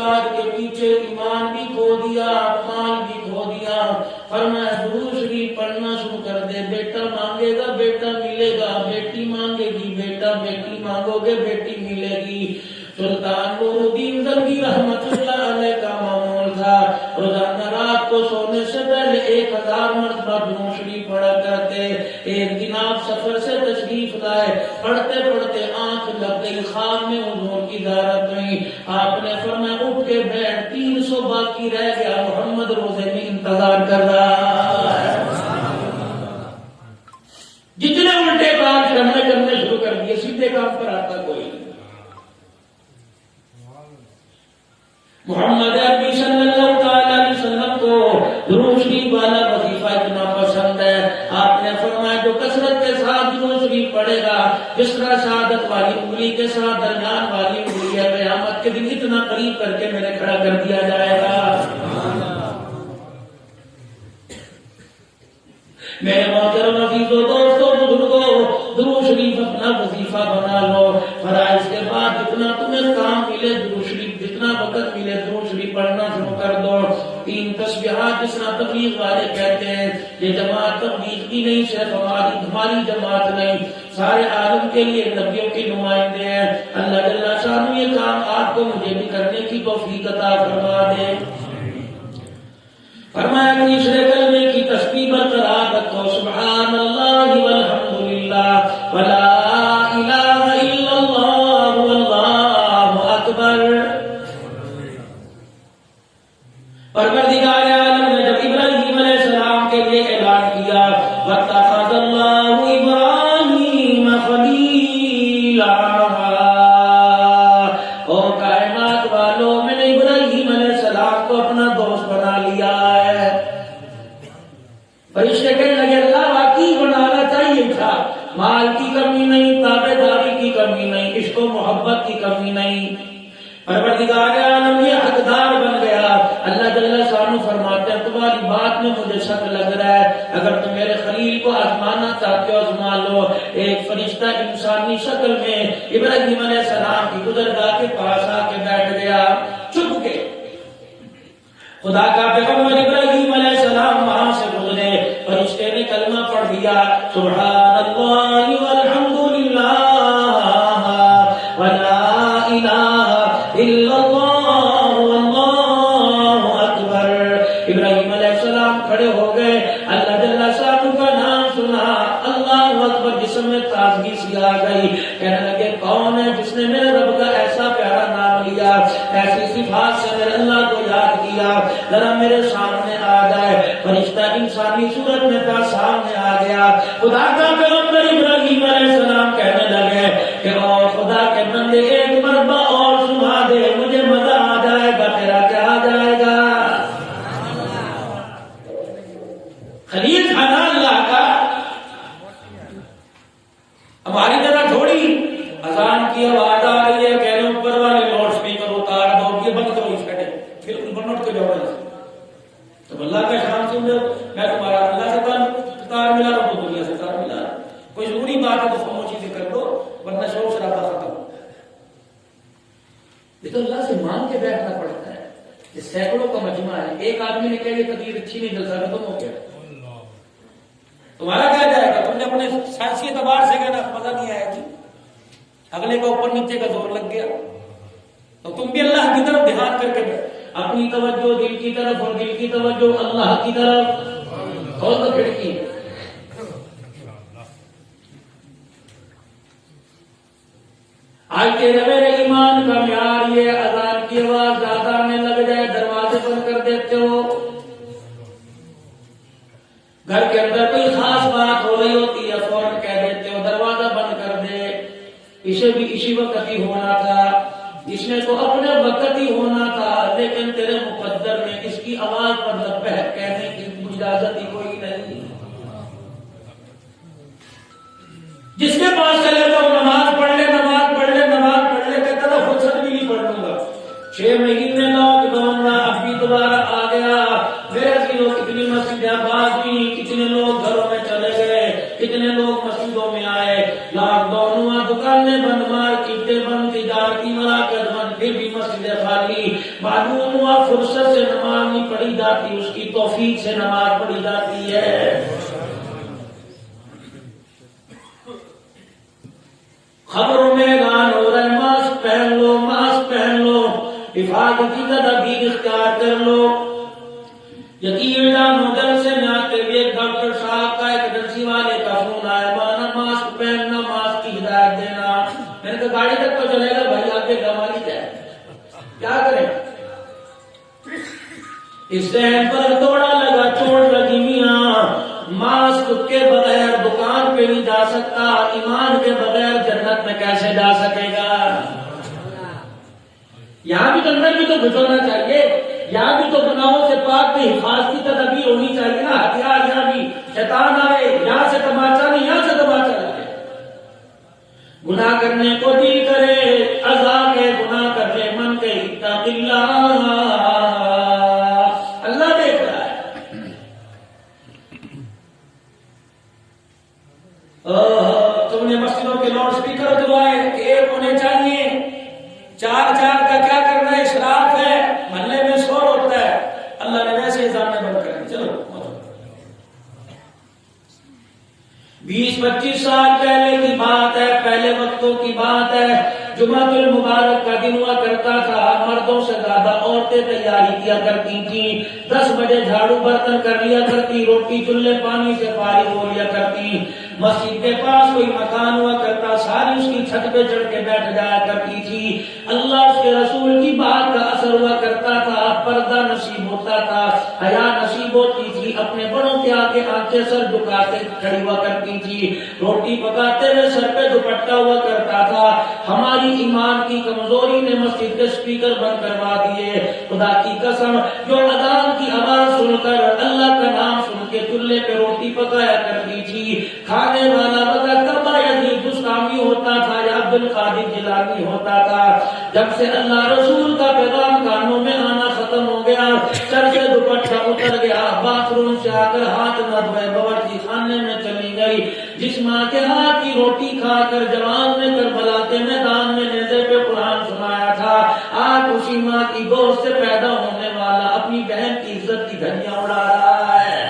اولاد کے پیچھے ایمان بھی کھو دیا، مال بھی کھو دیا۔ فرمایا درود شریف پڑھنا شروع کر دے، بیٹا مانگے گا بیٹا ملے گا، بیٹی مانگے گی بیٹا، بیٹی مانگو گے بیٹی ملے گی۔ سلطان نور الدین زنگی رحمت اللہ علیہ کا معمول تھا روزانہ رات کو سونے سے پہلے 1000 مرتبہ درود شریف پڑھا کرتے۔ ایک دن آپ سفر سے تشریف لائے، پڑھتے پڑھتے آنکھ لگ گئی، خواب میں حضور کی زیارت ہوئی۔ آپ نے فرمایا اٹھ کے بیٹھ، 300 باقی رہ گیا، محمد روزے میں انتظار کر رہا ہے۔ جتنے الٹے کام کرنے شروع کر دیے، سیدھے کام پر آتا کوئی نہیں۔ محمد عربی صلی اللہ تعالی علیہ وسلم کو درود شریف والا وظیفہ اتنا پسند ہے، آپ نے فرمایا جو کثرت کے ساتھ درود شریف پڑھے گا، جس طرح شہادت والی انگلی کے ساتھ درمیان والی انگلی ہے، قیامت کے دن اتنا قریب کر کے میرے کھڑا کر دیا جائے گا۔ میرے محترم عزیزو دوستو بزرگو، درود شریف اپنا وظیفہ بنا لو۔ فرائض کے بعد جتنا تمہیں کام ملے درود شریف، جتنا وقت ملے درود شریف پڑھنا شروع کر دو۔ 3 تسبیحات جس طرح تبلیغ والے کہتے ہیں، یہ جماعت تبلیغ کی نہیں، صرف ہماری جماعت نہیں، سارے عالم کے لیے نبیوں کے نمائندے ہیں۔ اللہ جل شانہ یہ کام آپ کو مجھے بھی کرنے کی توفیق عطا فرما دے۔ فرمایا تیسرے کلمے کی تسبیح برقرار رکھو، سبحان اللہ والحمدللہ ولا الہ الا اللہ واللہ اکبر۔ پروردگار عالم نے جب ابراہیم علیہ السلام کے لیے اعلان کیا واتخذ اللہ ابراہیم خلیلا، او کائنات والوں میں نے ابراہیم علیہ السلام کو اپنا دوست بنا لیا ہے۔ فرشتے کہنے لگے اللہ واقعی بنانا چاہیے تھا، مال کی کمی نہیں، تابع داری کی کمی نہیں، عشق و محبت کی کمی نہیں، پروردگار عالم یہ حقدار بن گیا۔ اللہ جل شانہ فرماتے ہیں تمہاری بات میں مجھے شک لگ رہا ہے، اگر تم میرے خلیل کو آزمانا چاہتے ہو آزما لو۔ ایک فرشتہ انسانی شکل میں ابراہیم علیہ السلام کی گزرگاہ کے پاس آ کے بیٹھ گیا چھپ کے۔ خدا کا پیغمبر ابراہیم علیہ السلام وہاں سے گزرے، فرشتے نے کلمہ پڑھ دیا سبحان اللہ والحمدللہ ولا الہ الا اللہ واللہ اکبر۔ ابراہیم علیہ السلام کھڑے ہو گئے، اللہ جل شانہ کا نام سنا، اللہ اکبر، جسم میں تازگی سی آ گئی۔ کہنے لگے کون ہے جس نے میرے رب کا ایسا پیارا نام لیا، ایسی صفات سے میرے اللہ کو یاد کیا، ذرا میرے سامنے آ جائے۔ فرشتہ انسانی صورت میں تھا، سامنے آ گیا۔ خدا کا پیغمبر ابراہیم علیہ السلام کہنے لگے کہ او خدا کے بندے ایک مرتبہ اور سنا دے، مجھے مزہ آ جائے گا، تیرا کیا آ جائے گا؟ خلیل تھا نا اللہ کا، ہماری طرح تھوڑی اذان کی آواز آ رہی ہے کہہ رہے اوپر والے لاؤڈ اسپیکر اتار دو، یہ بند کرو اس کٹے، بالکل بنوٹ کے جاؤ تو اللہ کا شان سن لو۔ میں تمہارا اللہ سے تار ملا رہا ہوں، دنیا سے تار ملا رہا، کوئی ضروری بات ہے تو خاموشی سے کر دو ورنہ شور شرابہ ختم۔ یہ تو اللہ سے مانگ کے بیٹھنا پڑتا ہے، یہ سینکڑوں کا مجمع ہے، ایک آدمی نے کہا یہ تقریر اچھی نہیں، جلسہ ختم ہو گیا، تمہارا کیا جائے گا؟ تم نے اپنے سائنسی اعتبار سے کہنا مزہ نہیں آیا جی، اگلے کا اوپر نیچے کا زور لگ گیا، تو تم بھی اللہ کی طرف دھیان کر کے اپنی توجہ دل کی طرف اور دل کی توجہ اللہ کی طرف، کھول دو کھڑکی۔ آج تیرے میرے ایمان کا معیار یہ اذان کی آواز زیادہ آنے لگ جائے دروازے بند کر دیتے ہو، گھر کے اندر کوئی خاص بات ہو رہی ہوتی ہے فوراً کہہ دیتے ہو دروازہ بند کر دے، اسے بھی اسی وقت ہی ہونا تھا، اس نے تو اپنے وقت ہی ہونا تھا، لیکن تیرے مقدر میں اس کی آواز پر لبیک کہنے کی اجازت ہی کوئی نہیں۔ جس کے پاس چلے جاؤ نماز پڑھ لے نماز پڑھ لے نماز پڑھ لے، کہتا تھا فرصت بھی نہیں پڑھ لوں گا، 6 مہینے لاک ڈاؤن رہا، اب بھی دوبارہ آ گیا، میرے لوگ کتنی مسجدیں آباد ہوئی، کتنے لوگ گھروں میں چلے گئے، کتنے لوگ مسجدوں میں آئے، لاک ڈاؤن ہوا، دکانیں بند، مارکیٹیں بند، تجارتی مراکز بند، پھر بھی مسجدیں خالی، معلوم ہوا فرصت سے نماز نہیں پڑھی جاتی، اس کی توفیق سے نماز پڑھی جاتی ہے۔ خبروں میں اعلان ہو رہا ہے ماسک پہن لو، ماسک پہن لو، حفاظتی تدابیر اختیار کر لو۔ یقین جانو جلسے میں آتے ہوئے ایک ڈاکٹر صاحب کا ایک ایجنسی والے کا فون آیا، مانا ماسک پہننا، ماسک کی ہدایت دینا۔ میں نے کہا گاڑی تک تو چلے گا بھائی، آپ کے گوالی کیا کریں؟ اس ذہن پر دوڑا لگا، چوٹ لگی میاں، ماسک کے بغیر دکان پہ نہیں جا سکتا، ایمان کے بغیر جنت میں کیسے جا سکے گا؟ یہاں بھی تو اندر بھی تو گھسونا چاہیے، یہاں بھی تو گناہوں سے پاک کی حفاظتی تدابیر ہونی چاہیے نا۔ ہتھیار یہاں بھی، شیطان آئے یہاں سے تماچا نہیں، یہاں سے تماچا لگے۔ گناہ کرنے کو دل کرے، عذاب ہے گناہ کرنے من کے، اتق اللہ، اللہ دیکھ رہا ہے۔ تم نے مسجدوں کے لاؤڈ اسپیکر دلوائے کہ ایک ہونے چاہیے، چار چار کا کیا کرنا ہے، اسراف ہے، محلے میں شور ہوتا ہے۔ اللہ نے ویسے اذانیں بند کر دی۔ چلو 20-25 سال پہلے کی بات ہے، پہلے وقتوں کی بات ہے، جمعہ المبارک کا دن ہوا کرتا تھا، مردوں سے زیادہ عورتیں تیاری کیا کرتی تھیں، 10 بجے جھاڑو برتن کر لیا کرتی، روٹی چولہے پانی سے فارغ ہو لیا کرتی، مسجد کے پاس کوئی مکان ہوا کرتا، ساری اس کی چھت پہ چڑھ کے بیٹھ جایا کرتی تھی۔ اللہ اس کے رسول کی بات کا اثر ہوا کرتا تھا، پردہ نصیب ہوتا تھا، حیا نصیب ہوتی تھی، اپنے بڑوں کے آگے آنکھیں سر جھکاتے کھڑی ہوا کرتی تھی، روٹی پکاتے ہوئے سر پہ دوپٹہ ہوا کرتا تھا۔ ہماری ایمان کی کمزوری نے مسجد کے اسپیکر بند کروا دیے۔ خدا کی قسم، جو اذان کی آواز سن کر اللہ کا نام سن کے چولہے پہ روٹی پکایا کرتی تھی، کھانے والا بغیر یزید بستامی ہوتا تھا یا عبد القادر جیلانی ہوتا تھا۔ جب سے اللہ رسول کا پیغام کانوں میں آنا ختم ہو گیا، سر سے دوپٹہ اتر گیا، باتھ روم سے آ کر ہاتھ نہ دھوئے باورچی خانے میں چلی گئی، جس ماں کے ہاتھ کی روٹی کھا کر جوان نے کربلا کے میدان میں نیزے پہ قرآن سنایا تھا، آج اسی ماں کی گود سے پیدا ہونے والا اپنی بہن کی عزت کی دھجیاں اڑا رہا ہے۔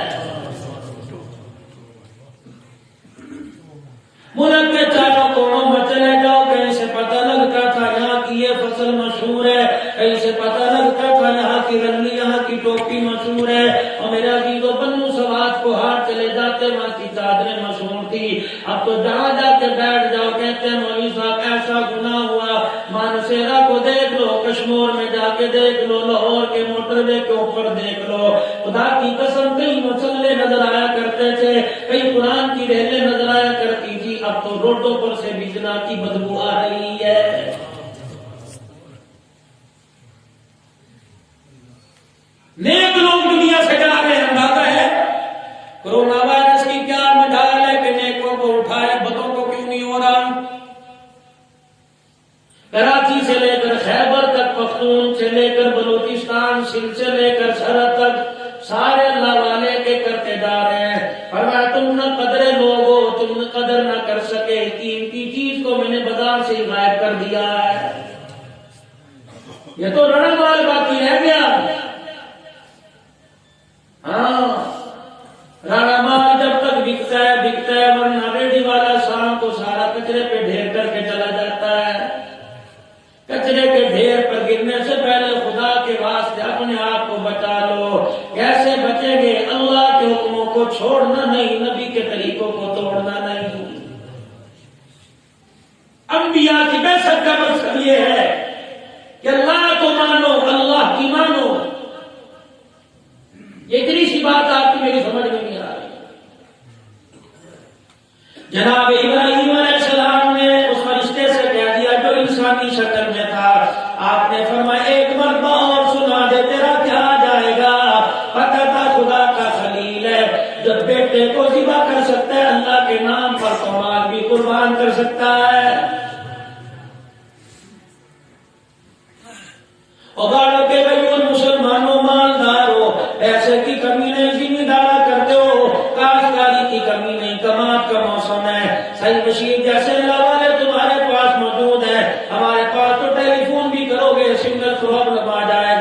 ملک کے چاروں کوڑوں میں چلے جاؤ، کہیں سے پتہ لگتا تھا یہاں کی یہ فصل مشہور ہے، کہیں سے پتہ لگتا تھا یہاں کی رنگلی، یہاں کی ٹوپی مشہور ہے، اور میرے عزیزوں بنو سوات کو ہار چلے جاتے وہاں کی چادریں مشہور تھی۔ اب تو جہاں جا کے بیٹھ جاؤ کہتے ہیں مولوی صاحب ایسا گناہ ہوا، مانسیرا کو دیکھ لو، کشمیر میں جا کے دیکھ لو، لاہور کے موٹر وے کے اوپر دیکھ لو، خدا کی قسم کئی مسلے نظر آیا کرتے تھے، کئی قرآن کی ریلیں نظر آیا کرتی تھی، اب تو روڈوں پر سے بھی زنا کی بدبو آ رہی ہے۔ نیک لوگ دنیا سے جا رہے ہیں، اندازہ ہے کورونا وائرس کی کیا مجال ہے کہ نیکوں کو اٹھائے، بدوں کو کیوں نہیں ہو رہا؟ کراچی سے لے کر خیبر تک، پختون سے لے کر بلوچستان، سندھ سے لے کر سرحد تک، سارے اللہ والے کے کرتے جا رہے ہیں۔ فرمایا تم نہ قدرے لوگ ہو، تم نہ قدر نہ کر سکے، قیمتی چیز کو میں نے بازار سے غائب کر دیا ہے۔ یہ تو رڑا مال باقی رہ گیا۔ ہاں، رانا مال جب تک بکتا ہے، ورنہ ریڈی والا شام کو سارا کچرے پہ ڈھیر کر کے چلا جاتا ہے۔ کچرے کے ڈھیر پر گرنے سے پہلے خدا کے واسطے اپنے آپ کو بچا لو۔ کیسے بچیں گے؟ اللہ کے حکموں کو چھوڑنا نہیں، نبی کے طریقوں کو توڑنا نہیں۔ انبیاء کی بعثت کا مقصد یہ ہے کہ اللہ کو مانو، اللہ کی مانو۔ یہ اتنی سی بات آپ کی میری سمجھ میں نہیں آ رہی۔ جناب ابراہیم علیہ السلام نے اس فرشتے سے کہہ دیا جو انسانی شکل میں تھا، آپ نے فرمایا ایک مرتبہ اور سنا دے، تیرا کیا جائے گا؟ پتہ تھا خدا کا خلیل ہے، جب بیٹے کو ذبح کر سکتا ہے اللہ کے نام پر تو مال بھی قربان کر سکتا ہے۔ اگاڑو کے بھائیوں مسلمانوں، مالداروں، ایسے کی کمی نہیں، ذمہ دارا کرتے ہو، کاشتکاری کی کمی نہیں، کماعت کا موسم ہے، صحیح بشیر جیسے اللہ والے تمہارے پاس موجود ہیں، ہمارے پاس تو ٹیلی فون بھی کرو گے سنگل پرابلم آ جائے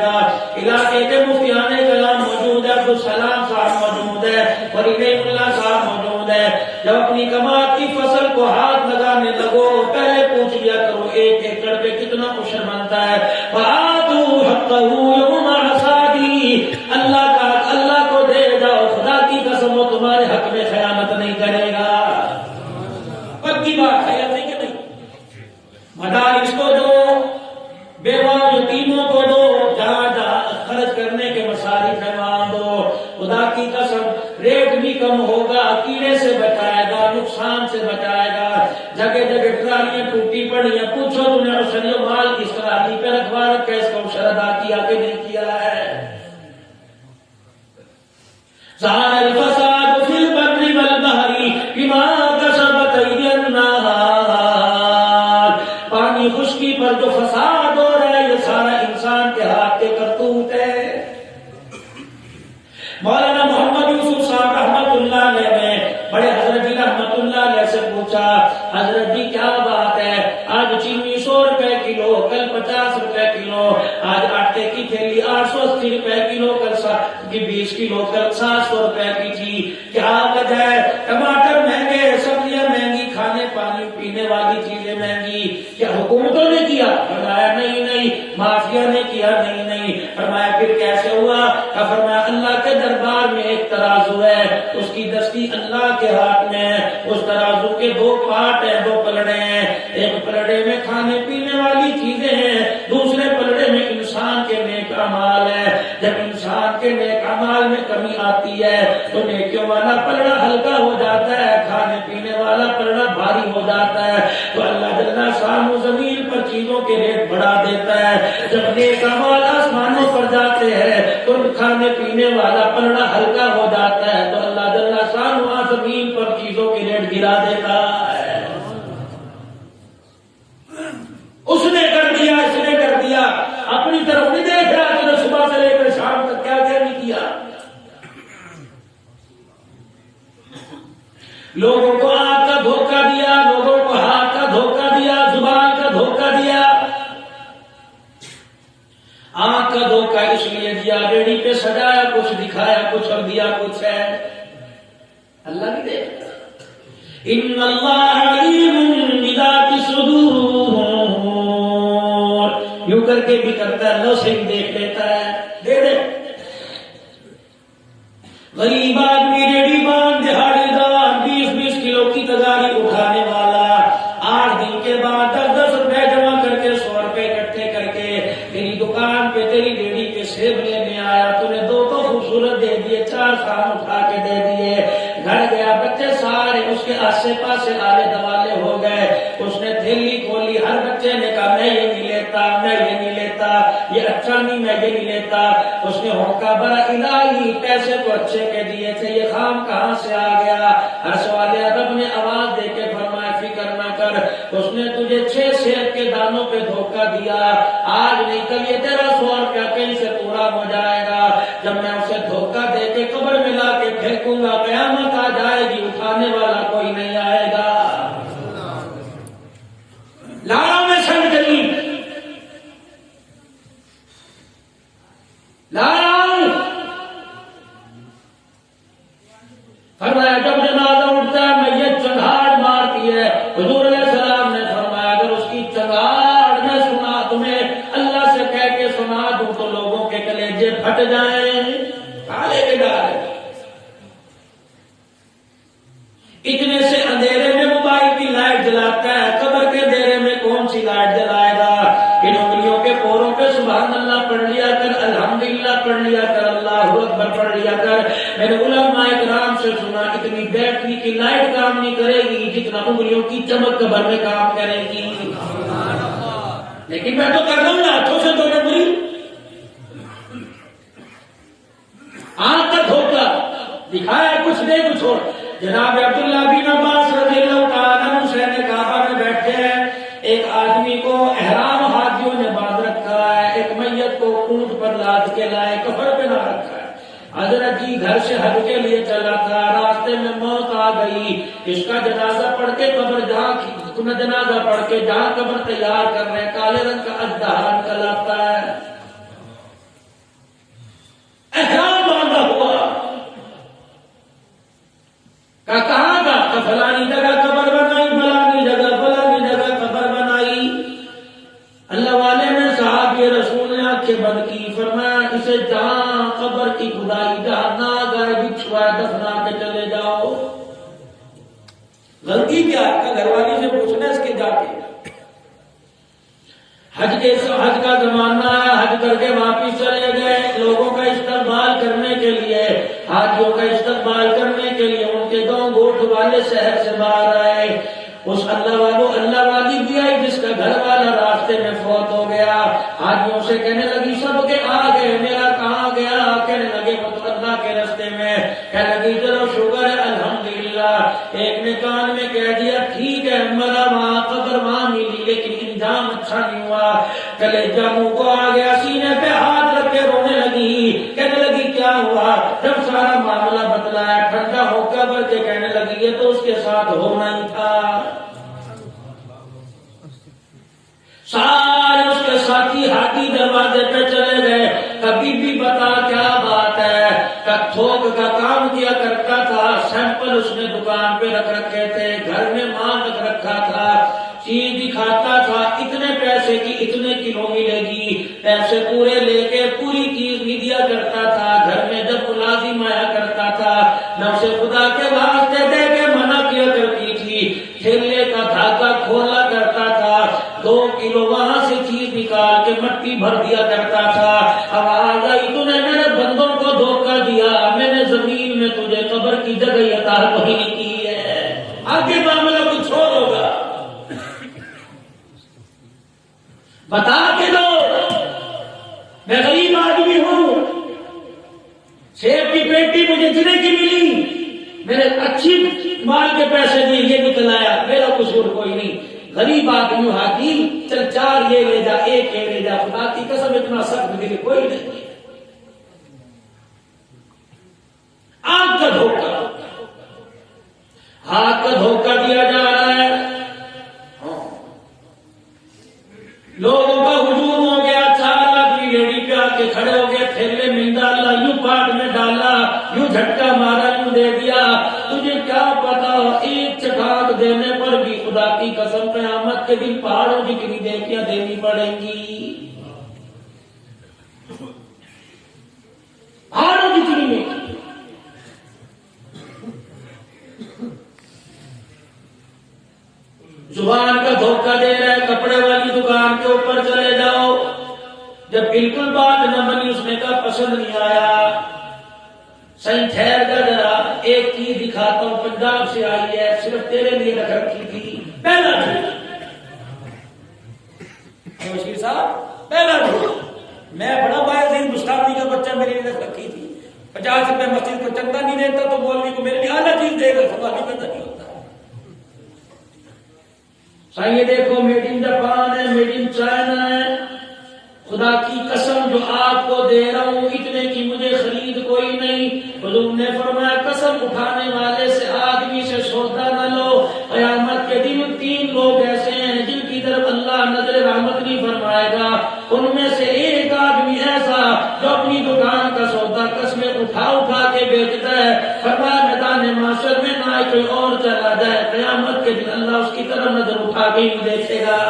کیا کہ نہیں کیا ہے؟ ظہر الفساد فی البر والبحر بما کسبت ایدی الناس، پانی خشکی پر جو فساد ہو رہا ہے یہ سارا انسان کے ہاتھ کے کرتوت ہے۔ مولانا محمد یوسف صاحب رحمت اللہ علیہ نے بڑے حضرت جی رحمت اللہ علیہ سے پوچھا، حضرت جی کیا بات ہے، آج چینی 100 روپے کلو، کل 50 روپے کلو، آج آٹے کی تھیلی 880 روپے کلو، کل 20 کلو، کل 700 روپے کی تھی، کیا وجہ ہے؟ ٹماٹر مہنگے، سبزیاں مہنگی، کھانے پانی پینے والی چیزیں مہنگی، کیا حکومتوں نے کیا؟ فرمایا نہیں نہیں، مافیا نے کیا؟ نہیں نہیں۔ فرمایا پھر کیسے ہوا؟ فرمایا اللہ کے دربار میں ایک ترازو ہے، اس کی دستی اللہ کے ہاتھ میں ہے، اس ترازو کے 2 پارٹ ہیں، 2 پلڑے ہیں، ایک پلڑے میں کھانے پینے والی چیزیں ہیں، دوسرے پلڑے میں انسان کے نیک اعمال ہے۔ جب انسان کے نیک اعمال میں کمی آتی ہے تو نیکیوں والا پلڑا ہلکا ہو جاتا ہے، کھانے پینے والا پلڑا بھاری ہو جاتا ہے، تو اللہ جل شانہ زمین پر چیزوں کے ریٹ بڑھا دیتا ہے۔ جب نیک اعمال آسمانوں پر جاتے ہیں تو کھانے پینے والا پلڑا ہلکا ہو جاتا ہے، تو اللہ جل شانہ زمین پر چیزوں کے ریٹ گرا دیتا ہے۔ اس نے کر دیا، اس نے کر دیا، اپنی طرف نہیں دیکھ رہا کہ صبح سے لے کر شام تک کیا کیا نہیں کیا۔ لوگوں کو آنکھ کا دھوکہ دیا، لوگوں کو ہاتھ کا دھوکہ دیا، زبان کا دھوکہ دیا۔ آنکھ کا دھوکہ اس لیے دیا، ریڑھی پہ سجایا کچھ، دکھایا کچھ اور دیا کچھ ہے۔ اللہ نہیں دیکھتا۔ ان اللہ علیم بذات الصدور، یوں کر کے بھی کرتا ہے، اللہ سے بھی دیکھ لیتا ہے، دے دے۔ غریب آدمی ریڑھی باندھ، دہاڑی دار، 20-20 کلو کی تگاری اٹھانے والا، 8 دن کے بعد 10-10 روپے جمع کر کے 100 روپے اکٹھے کر کے تیری دکان پہ تیری ریڑھی پہ سیب لینے آیا، تو نے 2 تو خوبصورت دے دیے، 4 خام اٹھا کے دے دیے، گھر گیا، بچے سارے اس کے آسے پاسے آلے دوالے ہو گئے، اس نے تھیلی کھولی، ہر بچے نے کہا میں یہ نہیں لیتا، میں یہ نہیں لیتا، یہ اچھا نہیں، میں یہ نہیں لیتا۔ اس نے ہونکا بڑا الہی، پیسے تو اچھے کے دیے تھے، یہ خام کہاں سے آ گیا؟ ہر سوال ادب نے آواز دے کے فرمایا فکر نہ کر، اس نے تجھے 6 سیب کے دانوں پہ دھوکہ دیا، آج نہیں کل یہ تیرا 100 روپیہ کہیں سے پورا ہو جائے گا۔ جب میں اسے دھوکہ دے کے قبر میں لا کے پھینکوں گا، قیامت آ جائے گی، اٹھانے والا کوئی نہیں آئے گا۔ لاڑوں میں سنگ چلی، لاڑوں فرمایا جب جنازہ اٹھتا ہے میت چنگھاڑ مارتی ہے، حضور علیہ السلام نے فرمایا اگر اس کی چنگھاڑ میں سنا تمہیں اللہ سے کہہ کے سنا دوں تو لوگوں کے کلیجے پھٹ جائیں، کالے کے ڈالے۔ اتنے سے اندھیرے میں موبائل کی لائٹ جلاتا ہے، قبر کے اندھیرے میں کون سی لائٹ جلائے گا؟ ان انگلیوں کے پوروں پہ سبحان اللہ پڑھ لیا کر، الحمدللہ پڑھ لیا کر، اللہ اکبر پڑھ لیا کر۔ میں نے علماء کرام سے سنا اتنی بیٹری کی لائٹ کام نہیں کرے گی جتنا انگلیوں کی چمک قبر میں کام کرے گی۔ لیکن میں تو کر دوں گا ہاتھوں سے تو نبری، آنکھ کا دھوکہ دکھایا کچھ دے کچھ اور۔ جناب عبداللہ بن عباس رضی اللہ تعالیٰ عنہ سے کعبہ میں بیٹھے ہیں، ایک آدمی کو احرام حاجیوں نے باندھ رکھا ہے، ایک میت کو اونٹ پر لاد کے لائے، کفر پہ نہ رکھا ہے۔ حضرت جی گھر سے حج کے لیے چلا تھا، راستے میں موت آ گئی، اس کا جنازہ پڑھ کے قبر جنازہ پڑھ کے جہاں قبر تیار کر رہے، کالے رنگ کا اژدہا نکل آتا ہے، احرام باندھا ہوا، کہاں کا؟ فلانی جگہ قبر بنائی، فلانی جگہ قبر بنائی۔ اللہ والے نے صحابی رسول نے آنکھیں بند کی، فرمایا اسے جہاں قبر کی کھدائی جہاں ناگ ہے بچھوا دفنا کے چلے جاؤ۔ غلطی کیا؟ گھر والی سے پوچھنا اس کے جا کے۔ حج کا زمانہ ہے، حج کر کے واپس چلے گئے، لوگوں کا استقبال کرنے کے لیے، حاجیوں کا استقبال کرنے کے لیے ان کے گاؤں گوٹھ والے شہر سے باہر آئے۔ اس اللہ والی بھی آئی جس کا گھر والا راستے میں فوت ہو گیا، حاجیوں سے کہنے لگی سب کے ایک نے کان میں کہہ دیا ٹھیک ہے مرا وہاں قبر وہاں ملی لیکن انجام اچھا نہیں ہوا. کلیجہ منہ کو آ گیا, سینے پہ ہاتھ رکھ کے رونے لگی, کہنے لگی کیا ہوا. جب سارا معاملہ بتلایا ٹھنڈا ہو کر بڑھ کے کہنے لگی یہ تو اس کے ساتھ ہونا ہی تھا. سارے اس کے ساتھی ہاتھی دروازے پہ چلے گئے. کبھی بھی بتا کیا بات ہے. تھوک کا کام کیا کرتا تھا, سیمپل اس نے دکان پہ رکھ رکھے تھے, گھر میں مال رکھ رکھا تھا, چیز دکھاتا تھا اتنے پیسے کی اتنے کلو ملے گی, پیسے پورے لے کے پوری چیز بھی دیا کرتا تھا. گھر میں جب ملازم آیا کرتا تھا نفس خدا کے واسطے دے کے منع کیا کرتی تھی. ٹھیلے کا دھاگا کھولا کرتا تھا, 2 کلو وہاں سے چیز نکال کے مٹی بھر دیا کرتا تھا. اب آ گئی تو نے میرے بندوں کو دھوکہ دیا, میں نے زمین میں تجھے قبر کی جگہ عطا نہیں کی ہے. آگے معاملہ کچھ اور ہوگا. بتا کے دو میں غریب آدمی ہوں, سیب کی پیٹی مجھے اتنے کی ملی, میں نے اچھی مال کے پیسے دیے یہ نکلایا, میرا قصور کوئی نہیں. غریب آدمی حاکم چل 4 یہ لے جا 1 یہ لے جا, خدا کی قسم اتنا سخت دل کوئی نہیں. آنکھ کا دھوکہ, ہاتھ کا دھوکہ دیا جا رہا ہے. لوگوں کا ہجوم ہو گیا, 4 لاکھ کی ریڑی پہ آ کے کھڑے ہو گئے, تھیلے میں ڈالا, یوں پاٹ میں ڈالا, یوں جھٹکا مارا, یوں دے دیا. تجھے کیا پتا ایک چٹاک دینے پر بھی خدا کی قسم قیامت کے دن پہاڑوں جتنی دیکھیاں دینی پڑیں گی. پہاڑوں جتنی میں زبان کا دھوکہ دے رہا ہے. کپڑے والی دکان کے اوپر چلے جاؤ, جب بالکل بات نہ بنی اس نے کہا پسند نہیں آیا, صحیح ٹھہر کر ذرا ایک چیز دکھاتا ہوں, پنجاب سے آئی ہے, صرف تیرے لیے رکھ رکھی تھی. پہلا مشکل صاحب پہلا میں بڑا باعث ہندوستانی کا بچہ میرے لیے رکھ رکھی تھی, 50 روپے مسجد کو چندہ نہیں دیتا تو مولوی کو میرے لیے اعلیٰ چیز دے گا, سوال نہیں ہوتا. یہ دیکھو میڈ ان جاپان ہے, میڈ ان چائنا ہے. خدا کی قسم جو آپ کو دے رہا ہوں اتنے کی مجھے خرید کوئی نہیں. حضور نے فرمایا قسم اٹھانے والے سے آدمی سے سودا نہ لو. قیامت کے دن 3 لوگ ایسے ہیں جن کی طرف اللہ نظر رحمت نہیں فرمائے گا. ان میں سے ایک آدمی ایسا جو اپنی دکان کا سودا قسمیں اٹھا اٹھا کے بیچتا ہے. فرمایا میدان معاشر میں نہ کوئی اور چلا جائے, قیامت کے دن اللہ اس کی طرف نظر اٹھا کے ہی دیکھے گا.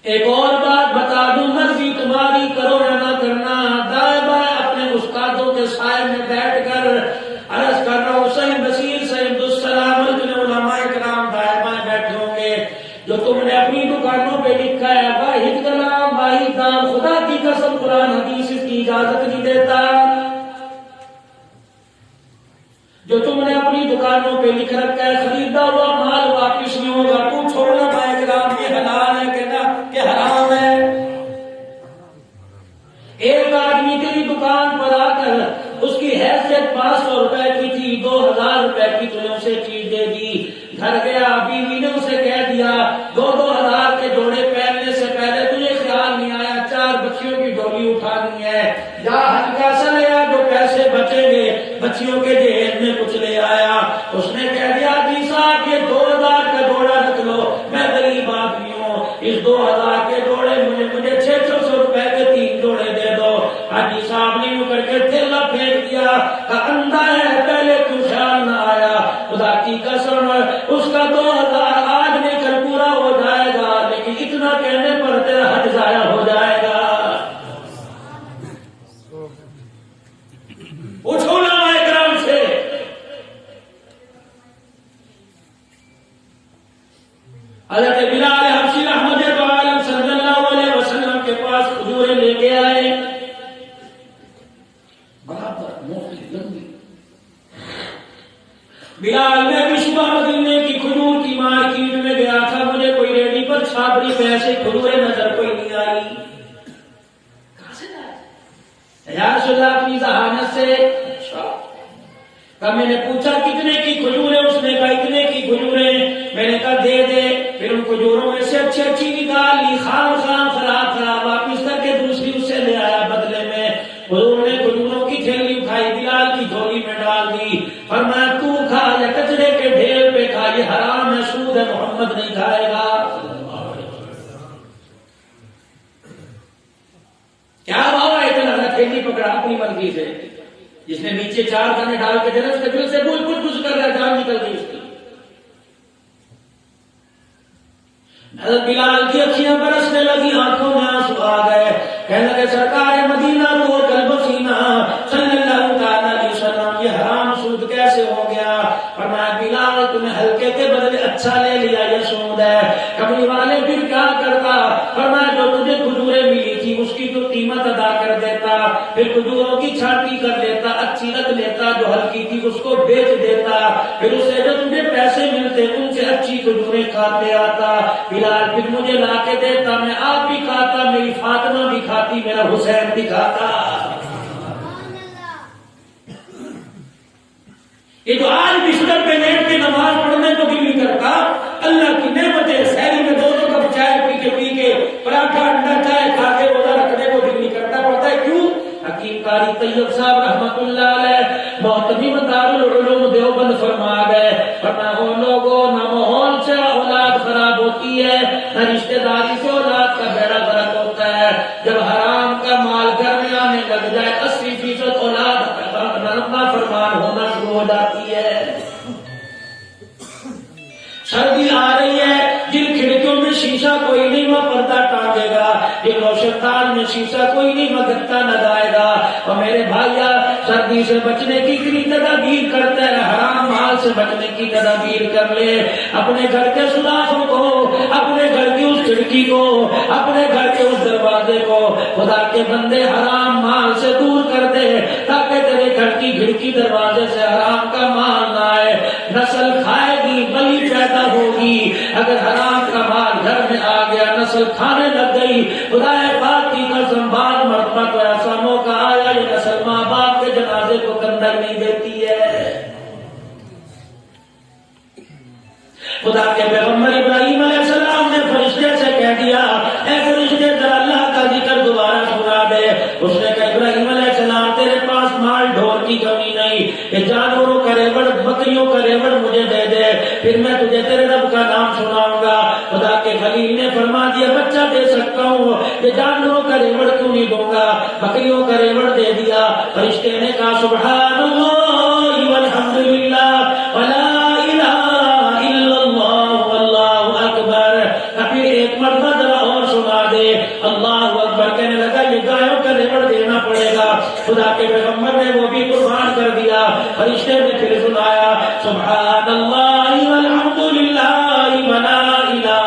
ایک اور بات بتا دوں, مرضی تمہاری کرو یا نہ کرنا. دائیں بائیں اپنے استادوں کے سائے میں بیٹھ کر عرض کر رہا ہوں, صحیح بصیر صحیح عبدالسلام اتنے علماء کرام دائیں بائیں بیٹھے ہوں گے. جو تم نے اپنی دکانوں پہ لکھا ہے واحد کلام واحد دام, خدا کی قسم قرآن حدیث اس کی اجازت نہیں دیتا. جو تم نے اپنی دکانوں پہ لکھ رکھا ہے خریدا ہوا مال واپس نہیں ہوگا, پوچھو علماء کرام یہ حلال ہے کہ حرام ہے. ایک آدمی تیری دکان پر آ کر اس کی حیثیت 500 روپے کی تھی, 2000 روپے کی تھی, اسے چیز دے دی. گھر گیا, بیوی نے اسے کہہ دیا 2000 کے جوڑے پہننے سے پہلے تجھے خیال نہیں آیا 4 بچیوں کی ڈولی اٹھانی ہے, یا ہلکا سا لیا جو پیسے بچیں گے بچیوں کے جہیز میں کچھ لے آیا. اس نے کہہ دیا جی صاحب یہ 2000 کا جوڑا رکھ لو, میں غریب آدمی ہوں, اس 2000 کے جوڑے مجھے 600 روپے کے 3 جوڑے دے دو. حاجی صاحب نے یوں کر کے تھیلا پھینک دیا, اندھا ہے پہلے کیوں خیال نہ آیا. خدا کی قسم اس کا 2000 آج نہیں کل پورا ہو جائے گا, لیکن اتنا کہنے پر تیرا حج ضائع ہو جائے گا. پوچھو علماء کرام سے. حضرت بلال حبشی رحمت عالم صلی اللہ علیہ وسلم کے پاس کھجوریں لے کے آئے, برابر موٹی لمبی. بلال میں بھی صبح مدینے کی کھجور کی مارکیٹ میں گیا تھا, مجھے کوئی ریڈی پر چھاپڑی پہ ایسے کھجوریں نظر کوئی نہیں آئی. کہاں سے لائے؟ یا رسول اللہ سے؟ میں نے پوچھا کتنے کی کھجوریں؟ اس نے کہا اتنے کی کھجوریں۔ میں نے کہا دے دے۔ پھر ان کھجوروں میں سے اچھی اچھی نکال لی، خام خراب واپس کر کے دوسری اس سے لے آیا بدلے میں۔ حضور نے کھجوروں کی تھیلی اٹھائی، بلال کی جھولی میں ڈال دی، فرمایا تو کھا یا کچرے کے ڈھیر پہ کھا، یہ حرام ہے، سود ہے، محمد نہیں کھائے گا۔ کیا بھاؤ ہے اتنا؟ تھیلی پکڑا اپنی مرضی سے، جس نے نیچے 4 دانے ڈال کے دینا، اس کے دل سے بول کچھ کر رہا، جان نکل گئی اس کی۔ حضرت بلال کی اکھیاں برسنے لگی، آنکھوں میں آنسو آ گئے، کہنے لگے سرکار مدینہ رو قلب سینہ صلی اللہ تعالی علیہ وسلم، یہ حرام سود کیسے ہو گیا؟ فرمایا بلال تمہیں ہلکے کے بدلے اچھا لے لیا، یہ سود ہے۔ کملی والے پھر کیا کرتا؟ فرمایا جو تجھے کھجوریں ملی تھی اس کی تو قیمت ادا کر دیتا، پھر کھجوروں کی چھانٹی کر لیتا، اچھی رکھ لیتا، جو ہلکی تھی اس کو بیچ دیتا، پھر اسے جو تجھے پیسے ملتے ان سے اچھی کھجوریں کھاتے آتا، بلال پھر مجھے لا کے دیتا، میں آپ بھی کھاتا، میری فاطمہ بھی کھاتی، میرا حسین بھی کھاتا۔ یہ جو آج بستر پہ لیٹ کے نماز پڑھنے کو دل نہیں کرتا، اللہ کی نعمتیں، سحری میں 2 کپ چائے پی کے پراٹھا انڈا چائے کھا کے روزہ رکھنے کو دل نہیں کرتا، پڑتا ہے کیوں؟ حکیم قاری طیب صاحب رحمت اللہ علیہ محتمم دارالعلوم دیوبند فرما گئے، فرمایا لوگوں نہ ماحول سے اولاد خراب ہوتی ہے، نہ رشتہ داری سے اولاد کا بیڑا غرق ہوتا ہے، جب حرام کا مال گھر میں آنے لگ جائے 80% اولاد فرمان ہونا شروع ہو جاتی ہے۔ سردی آ رہی ہے، جن کھڑکیوں میں شیشہ کوئی نہیں وہ پردہ ٹانگے گا، جن روشندان میں شیشہ کوئی نہیں وہ گتا لگائے گا۔ اور میرے بھائیا سردی سے بچنے کی اتنی تدابیر کرتا ہے، حرام مال سے بچنے کی تدابیر کر لے، اپنے گھر کے سوراخوں کو، اپنے گھر کی اس کھڑکی کو، اپنے گھر کے اس دروازے کو خدا کے بندے حرام مال سے دور کر دے، تاکہ تیرے گھر کی کھڑکی دروازے سے حرام کا مال نہ آئے، نسل کھائے گی بلی پیدا ہوگی۔ اگر حرام کا مال گھر میں آ گیا، نسل کھانے لگ گئی، خدا پاک کی قسم بعض مرتبہ تو ایسا موقع آیا یہ نسل ماں باپ کے جنازے کو کندھر نہیں دیتی ہے۔ خدا کے پیغمبر ابراہیم علیہ السلام نے فرشتے سے کہہ دیا، اے فرشتے ذرا اللہ کا ذکر دوبارہ سنا دے۔ اس نے کہا ابراہیم علیہ السلام تیرے پاس مال ڈھور کی کمی نہیں، یہ جانوروں کا ریوڑ، بکریوں کا ریوڑ مجھے دے دے، پھر میں تجھے تیرے رب کا نام سناؤں گا۔ خدا کے خلیل نے فرما دیا بچہ دے سکتا ہوں، یہ جانوروں کا ریوڑ کیوں نہیں دوں گا، بکریوں کا ریوڑ دے دیا۔ فرشتے نے کہا سبحان اللہ والحمدللہ ولا اللہ اکبر کہنے لگا یہ گایوں کا ریوڑ دینا پڑے گا۔ خدا کے پیغمبر نے وہ بھی قربان کر دیا۔ فرشتے نے پھر سنایا سبحان اللہ والحمدللہ ولا الہ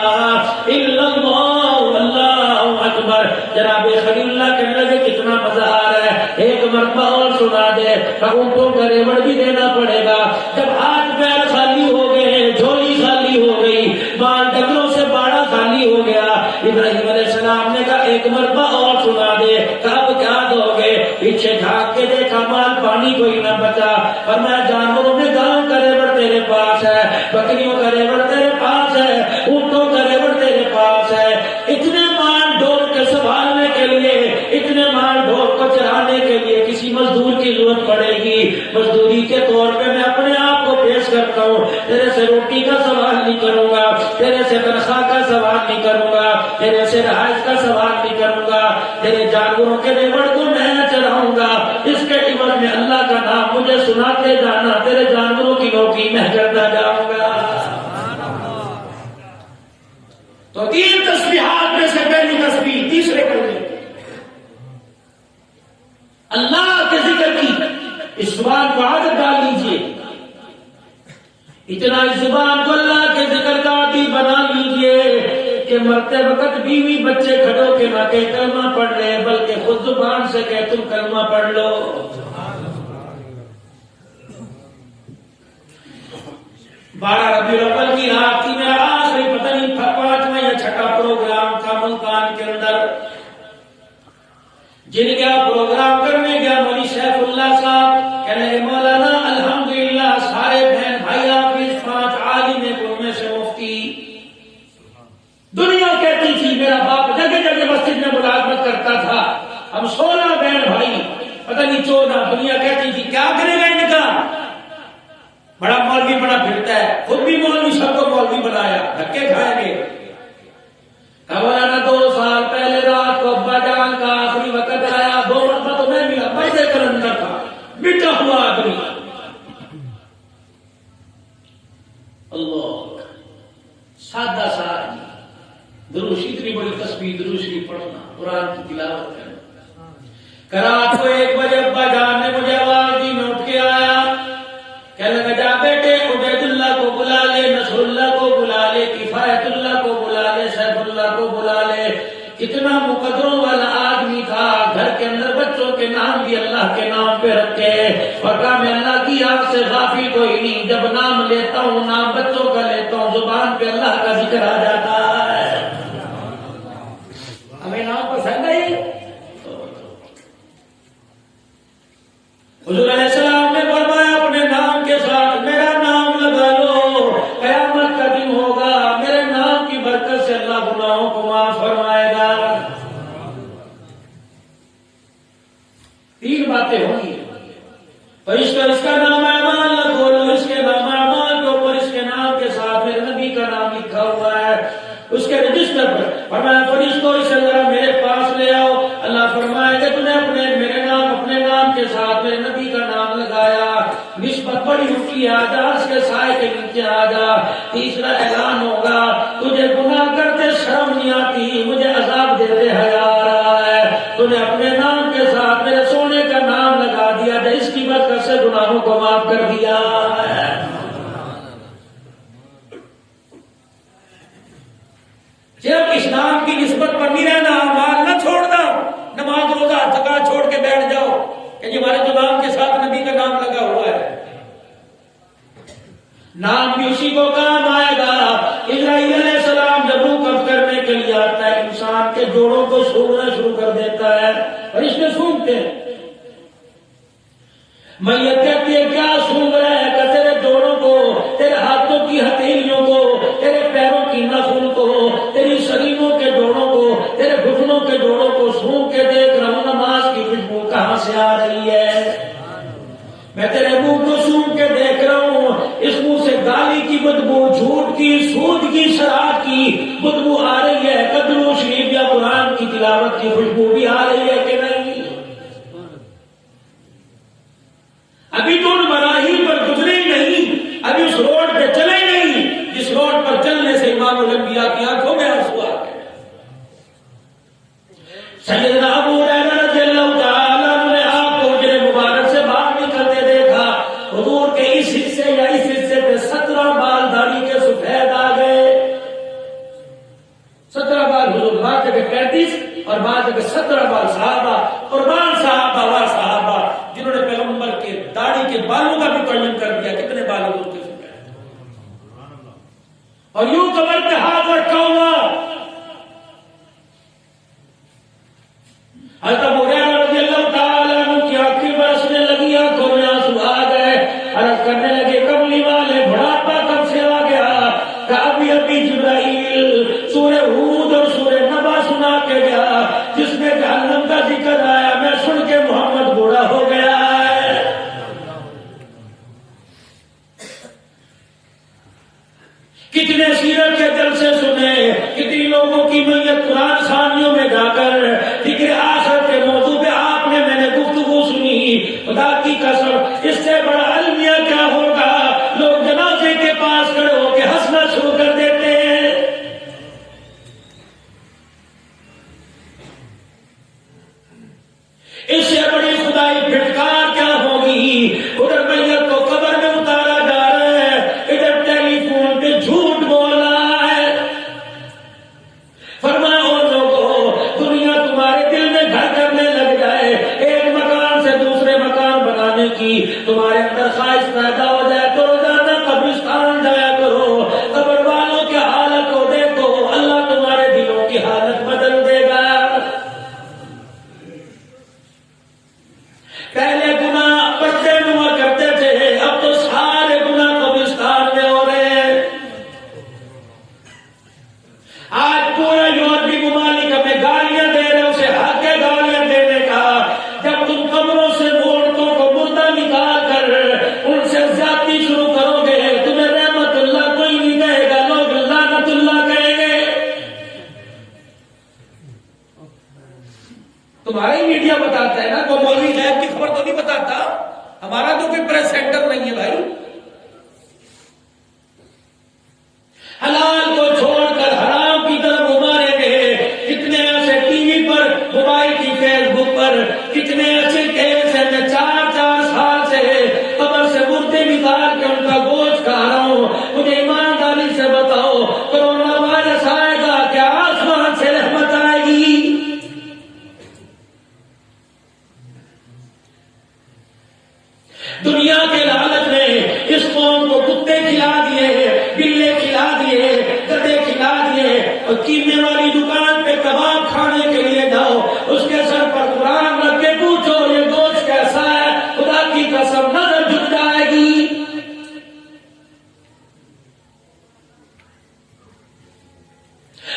الا اللہ واللہ اکبر۔ جناب خلیل اللہ کہنے لگے کتنا مزہ آ رہا ہے، ایک مرتبہ اور سنا دے۔ اونٹوں کا ریوڑ بھی دینا پڑے گا۔ جب ہاتھ پیر خالی ہو گئے، جھولی خالی ہو گئی، مال ڈنگروں سے باڑا خالی ہو گیا، ابراہیم علیہ السلام نے کہا ایک مرتبہ اور سنا دے۔ کب کیا دو گے؟ پیچھے جھانک کے دیکھا مال پانی کوئی نہ بچا، اور میں جانوروں میں گاؤں کا ریوڑ تیرے پاس ہے، بکریوں کا ریوڑ تیرے پاس ہے، اونٹوں کا ریوڑ تیرے پاس ہے۔ اتنے مال ڈور کے سنبھالنے کے لیے، اتنے مال ڈور کو چرانے کے لیے کسی مزدور کی ضرورت پڑے گی۔ مزدوری کے طور پہ میں اپنے آپ کو پیش کرتا ہوں، تیرے سے روٹی کا سوال نہیں کروں گا، تیرے سے تنخواہ کا سوال نہیں کروں گا، تیرے سے رہائش کا سوال نہیں کروں گا، تیرے جانوروں کے ریوڑ کو میں چراؤں گا، اس کے عوض میں اللہ کا نام مجھے سناتے جانا، تیرے جانوروں کی نوکری میں کرتا جاؤں گا۔ تو 3 تسبیحات میں سے پہلی تسبیح تیسرے کلمے اللہ کے ذکر کی، اس زبان کو عادت ڈال لیجیے، اتنا اس زبان کو اللہ کے ذکر کا عادی بنا لیجیے کہ مرتے وقت بیوی بچے کھڑو کے نہ کہ کلمہ پڑھ لے، بلکہ خود زبان سے کہ تم کلمہ پڑھ لو۔ 12 ربیع الاول کی رات کی میں آخری پتہ نہیں 5واں یا 6واں پروگرام تھا ملتان کے اندر، جن کا پروگرام کرنے گیا مولوی سیف اللہ صاحب میرا باپ جگہ جگہ مسجد میں ملازمت کرتا تھا، ہم 16 بہن بھائی، پتہ نہیں 14، دنیا کہتی تھی کیا کرے گا ان کا، بڑا مولوی بنا پھرتا ہے، خود بھی مولوی، سب کو مولوی بنایا، دھکے کھائیں گے۔ مولانا 2 سال پہلے رات کو ابا جان کا آخری وقت آیا، 2 مرتبہ تو میں ملا، بڑے کلندر تھا، مٹا ہوا آدمی، اللہ سادہ سا دروش، اتنی بڑی تسبیح دروش کی پڑھنا، قرآن کی تلاوت کرنا۔ رات کو 1 بجے ابا جان نے مجھے آواز دی، میں اٹھ کے آیا، کہنے لگا جا بیٹے عبید اللہ کو بلا لے، نصر اللہ کو بلا لے، کفایت اللہ کو بلا لے، سیف اللہ کو بلا لے۔ کتنا مقدروں والا آدمی تھا، گھر کے اندر بچوں کے نام بھی اللہ کے نام پہ رکھے، اور کہا میں اللہ کی یاد سے غافل کوئی نہیں، جب نام لیتا ہوں نام بچوں کا لیتا ہوں، زبان پہ اللہ کا ذکر آ جاتا ہے۔ ہمیں نام پسند ہے، حضور علیہ السلام نے فرمایا اپنے نام کے ساتھ میرا نام لگا لو، قیامت کا دن ہوگا، میرے نام کی برکت سے اللہ گناہوں کو معاف فرمائے گا۔ 3 باتیں ہونی ہیں، اور اس کا نام اعمال نہ کھولو، اس کے نام اعمال کے اوپر اس کے نام کے ساتھ میرے نبی کا نام لکھا ہوا ہے، اس کے رجسٹر پر فرمایا فرشتوں اسے ذرا میرے پاس لے آؤ۔ اللہ فرمائے کہ تو نے میرے نام اپنے نام کے ساتھ میرے نبی کا نام لگایا، نسبت بڑی اونچی آ جا، اس کے سائے کے نیچے آ جا۔ تیسرا اعلان ہوگا تجھے گناہ کرتے شرم نہیں آتی، مجھے عذاب دیتے حیا آ رہا ہے، تو نے اپنے نام کے ساتھ میرے سونے کا نام لگا دیا، جس کی برکت سے گناہوں کو معاف کر دیا ہے۔ صرف اس نام کی نسبت پر نہیں رہنا، اعمال نہ چھوڑنا، نماز روزہ زکات چھوڑ کے بیٹھ جاؤ کہ یہ ہمارے تو نام کے ساتھ نبی کا نام لگا ہوا ہے۔ نام بھی اسی کو کام آئے گا۔ اسرائیل علیہ السلام جب روح قبض کرنے کے لیے آتا ہے، انسان کے جوڑوں کو سونگنا شروع کر دیتا ہے، اور اس میں سونگتے ہیں۔ میت کہتی ہے کیا سونگ رہا ہے؟ کہ تیرے جوڑوں کو، تیرے ہاتھوں کی ہتھیلیوں کو، تیرے پیروں کی نخل کو، تیری شریروں کے جوڑوں کو، تیرے گھٹنوں کے جوڑوں کو سونگ کے دیکھ رہا ہوں، نماز کی خوشبو کہاں سے آ رہی ہے؟ میں تیرے منہ کو سونگ کے دیکھ رہا ہوں، اس منہ سے گالی کی بدبو، جھوٹ کی، سود کی، شراب کی بدبو آ رہی ہے، قدر و شریف یا قرآن کی تلاوت کی خوشبو بھی آ رہی ہے کہ نہیں؟ ابھی تو ان مراحل پر گزرے نہیں، ابھی اس روڈ پہ چلے نہیں جس روڈ پر چلنے سے امام الانبیاء کی آنکھوں میں آنسو آ گئے۔ سیدنا ابو ہریرہ رضی اللہ تعالیٰ عنہ نے آپ کو حجرے مبارک سے باہر نکلتے دیکھا، حضور کے اس حصے یا اس حصے پہ 17 بال داڑھی کے سفید آ گئے۔ 17 بال حضور، بعض جگہ 35 اور بعض جگہ 17 بال صحابہ، قربان صحابہ و صحابہ جنہوں نے پیغمبر کے داڑھی کے بالوں کا بھی تعین کر دیا، کتنے بال حضور کے سفید، اور یوں کمر پہ ہاتھ رکھا ہوا۔ حضرت ابو ہریرہ رضی اللہ تعالیٰ عنہ کی آنکھیں برسنے لگی، آنکھوں میں آنسو آ گئے، عرض کرنے لگے کملی والے بڑھاپا کب سے آ گیا؟ کہ ابھی جبرائیل سورہ ہود اور سورہ نبا سنا کے گیا، جس میں جہنم کا ذکر آیا، میں سن کے محمد بوڑھا ہو گیا ہے۔ کتنے سیرت کے جلسے سنے، کتنی لوگوں کی میت قرآن خوانیوں میں جا کر ذکر آخرت کے موضوع پہ آپ نے میں نے گفتگو سنی، خدا کی قسم اس سے بڑا المیہ کیا ہوگا؟ لوگ جنازے کے پاس کھڑے ہو کے ہنسنا شروع کر دیتے ہیں۔ اس سے بڑی خدائی پھٹکار کیا ہوگی؟ ادھر میت کو قبر میں اتارا جا رہا ہے، ادھر ٹیلی فون پہ جھوٹ بول رہا ہے۔ فرمایا او لوگوں، دنیا تمہارے دل میں گھر کرنے لگ جائے، ایک مکان سے دوسرے مکان بنانے کی تمہارے اندر خواہش پیدا ہو جائے تو روزانہ قبرستان جایا کرو، قبر والوں کی حالت کو دیکھو، اللہ تمہارے دلوں کی حالت بدل دے گا۔ پہلے گناہ پردے میں ہوا کرتے تھے، اب تو سارے گناہ قبرستان میں ہو رہے ہیں۔ آج پورا یورپی ممالک تمہارا ہی میڈیا بتاتا ہے نا، کوئی مولوی غیب کی خبر تو نہیں بتاتا، ہمارا تو کوئی پریس سینٹر نہیں ہے بھائی۔ حلال کو چھوڑ کر حرام کی طرف ابھارے گئے، کتنے ایسے ٹی وی پر، موبائل کی فیس بک پر کتنے ایسے کیس ہیں، میں 4 سال سے قبر سے مردے نکال کے ان کا گوشت کھا رہا ہوں، مجھے ایمانداری سے بتاؤ کرونا وائرس آئے گا کیا آسمان سے رحمت آئے گی؟ دنیا کے لالچ میں اس قوم کو کتے کھلا دیے، بلے کھلا دیے، گدے کھلا دیے، اور قیمے والی دکان پہ کباب کھانے کے لیے جاؤ، اس کے سر پر قرآن رکھ کے پوچھو یہ گوشت کیسا ہے، خدا کی قسم نظر جھک جائے گی۔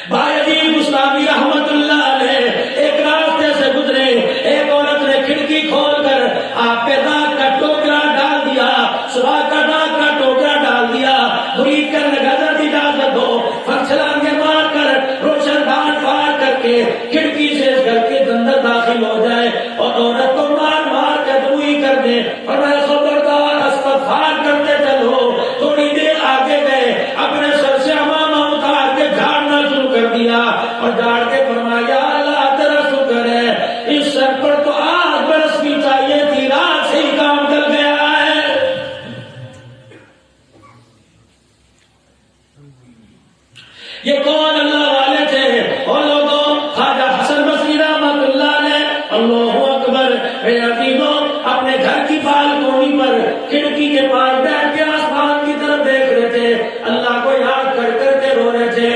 بھائی عظیم اسلامی رحمت اللہ علیہ ایک راستے سے گزرے، ایک عورت نے کھڑکی کھول کر آپ پہ دانت کا ٹوکرا ڈال دیا، سوراخ کا دانت کا ٹوکرا ڈال دیا، مرید کرنے حضرت اجازت دو، چھلانگے مار کر روشن دان پار کر کے کھڑکی سے اس گھر کے اندر داخل ہو جائے اور عورت کو مار مار کے دعوی کر دے، اور میں خبردار استغفار کرتے چلو۔ تھوڑی دیر آگے گئے، اپنے سر سے امامہ اتار کے جھاڑنا شروع کر دیا اور جھاڑ کے فرمایا اللہ تیرا شکر ہے اس سر پر تو آگ برسنی چاہیے تھی، رات سے ہی کام کر گیا ہے۔ یہ کون اللہ والے تھے؟ اور لوگوں خواجہ حسن بصری رحمۃ اللہ علیہ، اللہ اکبر، اے عزیزوں، اپنے گھر کی بالکنی پر کھڑکی کے پاس بیٹھ کے آسمان کی طرف دیکھ رہے تھے، اللہ کو یاد کر کر کے رو رہے تھے،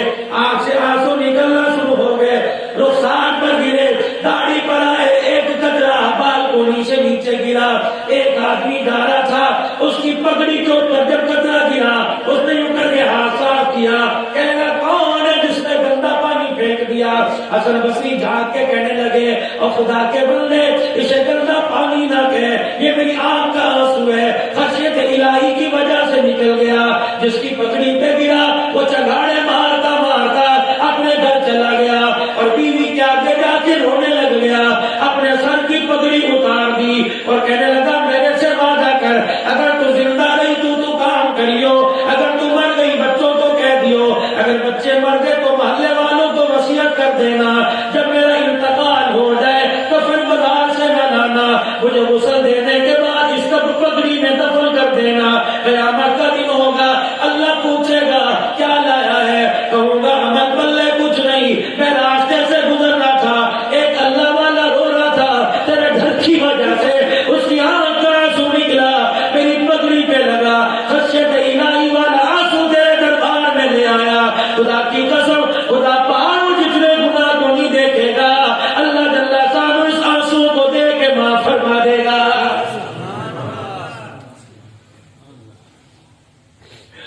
آنکھ سے آنسو نکلنا شروع ہو گئے، رخسار پر گرے، داڑھی پر آئے، ایک قطرہ بالکنی سے نیچے گرا، ایک آدمی جا رہا تھا، اس کی پگڑی کے اوپر جب قطرہ گرا، اس نے یوں کر کے ہاتھ صاف کیا، کہنے لگا کون ہے جس نے گندا پانی پھینک دیا؟ حسن بصری جھانک کے کہنے لگے اور خدا کے بندے اسے گندا پانی نہ کہے، یہ میری آنکھ کا آنسو ہے، خشیت الہی کی وجہ سے نکل گیا، جس کی پگڑی پہ گرا وہ چنگاڑے مارتا مارتا اپنے گھر چلا گیا اور بیوی کے آگے جا کے رونے لگ گیا، اپنے سر کی پگڑی اتار دی اور کہنے لگا میرے سے وعدہ کر، اگر تو زندہ رہی تو کام کریو، اگر تو مر گئی بچوں کو کہہ دیو، اگر بچے مر گئے تو محلے والوں کو وصیت کر دینا، جب میرا انتقال ہو جائے تو پھر بازار سے نہ لانا، مجھے غسل دینے کے بعد اس کو پگڑی میں دفن کر دینا، قیامت کا دن ہوگا، اللہ پوچھے گا کیا لایا ہے، کہوں گا احمد بلے کچھ نہیں، میں راستے سے گزر رہا تھا، ایک اللہ والا رو رہا تھا، تیرے گھر کی وجہ سے اس کی آنکھ کا آنسو نکلا، میری پگڑی پہ لگا، خشیت الہی والا آنسو تیرے دربار میں لے آیا، خدا کی قسم خدا پہاڑوں جتنے گناہ کو نہیں دیکھے گا، اللہ جل شانہ اس آنسو کو دے کے معاف فرما دے گا۔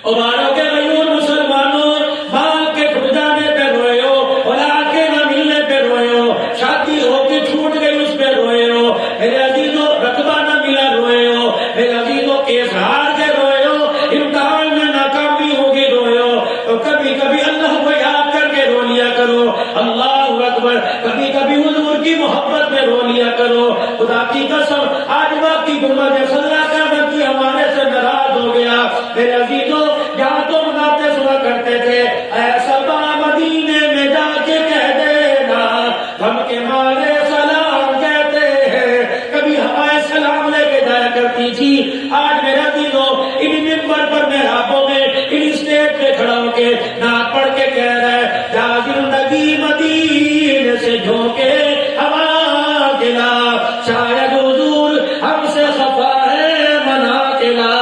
اباروں کے غیور مسلمانوں، مال کے ٹوٹ جانے پہ روئے ہو، اولاد کے نہ ملنے پہ روئے ہو، شادی ہو کے چھوٹ گئی اس پہ روئے ہو، میرے عزیزوں رقبہ نہ ملا روئے ہو، میرے عزیزوں کیس ہار کے روئے ہو، امتحان میں ناکامی ہوگی روئے ہو، تو کبھی کبھی اللہ کو یاد کر کے رو لیا کرو، اللہ اکبر، کبھی کبھی حضور کی محبت میں رو لیا کرو، خدا کی قسم آج باقی گنبد خضرا کا نبی ہمارے سے ناراض ہو گیا، میرے عزیزوں جہاں تو مناتے سنا کرتے تھے اے صبا مدینے میں جا کے کہہ دینا ہم کے مارے سلام کہتے ہیں، کبھی ہمارے سلام لے کے جایا کرتی تھی، آج میرے عزیزوں ان ممبر پر محرابوں میں ان اسٹیج پہ کھڑا ہو کے نعت پڑھ کے کہہ رہا ہے جا زندگی مدینے سے جھونکے ہوا گلا، شاید حضور ہم سے خفا ہے منا کلا،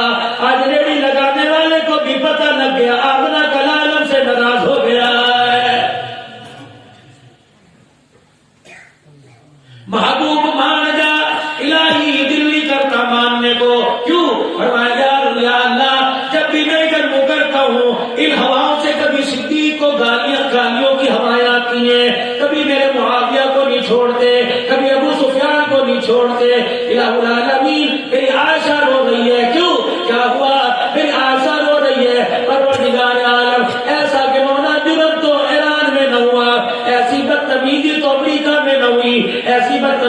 آج ریڑھی لگانے والے کو بھی پتہ لگ گیا آمنہ کلالم سے ناراض ہو گیا ہے، محبوب مان جا الہی دل نہیں کرتا ماننے کو، کیوں؟ فرمایا یا اللہ جب بھی میں ادھر مکرتا ہوں ان ہواؤں سے کبھی صدیق کو گالیوں کی ہوائیں آتی ہیں، کبھی میرے معاویہ کو نہیں چھوڑتے، کبھی ابو سفیان کو نہیں چھوڑتے، الہ العالمین میری عائشہ رو رہی ہے، کیوں؟ کیا ہوا؟ میری عائشہ رو رہی ہے، پروردگار عالم ایسا گنونا جرم تو ایران میں نہ ہوا، ایسی بدتمیزی تو امریکہ میں نہ ہوئی، ایسی بدتمیزی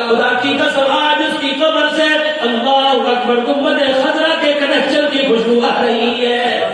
خدا کی قسم آج اس کی قبر سے اللہ اکبر گنبد خضرا کے کنیکشن کی خوشبو آ رہی ہے.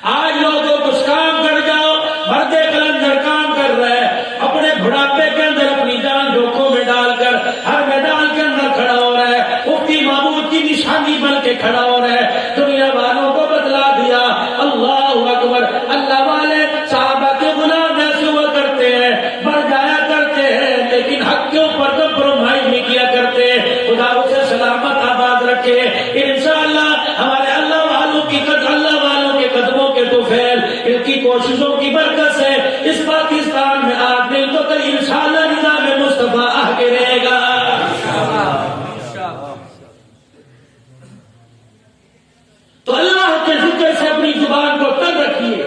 آج لوگوں کچھ کام کر جاؤ، مرد کلندر کام کر رہے ہیں اپنے بڑھاپے کے اندر اپنی جان جوکھوں میں ڈال کر ہر میدان کے اندر کھڑا ہو رہا ہے، مفتی محمود کی نشانی بن کے کھڑا ہو رہا ہے، دنیا والوں کو بتلا دیا. اللہ اکبر. اللہ والے صحابہ کے غلام ایسے ہوا کرتے ہیں، مر جایا کرتے ہیں لیکن حق کے اوپر کمپرومائز نہیں کیا کرتے. خدا اسے سلامت آباد رکھے. انشاءاللہ ہمارے اللہ والوں کی قدموں کے طفیل ان کی کوششوں کی برکت سے اس پاکستان میں آج نہیں تو کل انشاءاللہ نظام مصطفیٰ آگے رہے گا. تو اللہ کے ذکر سے اپنی زبان کو تنگ رکھیے.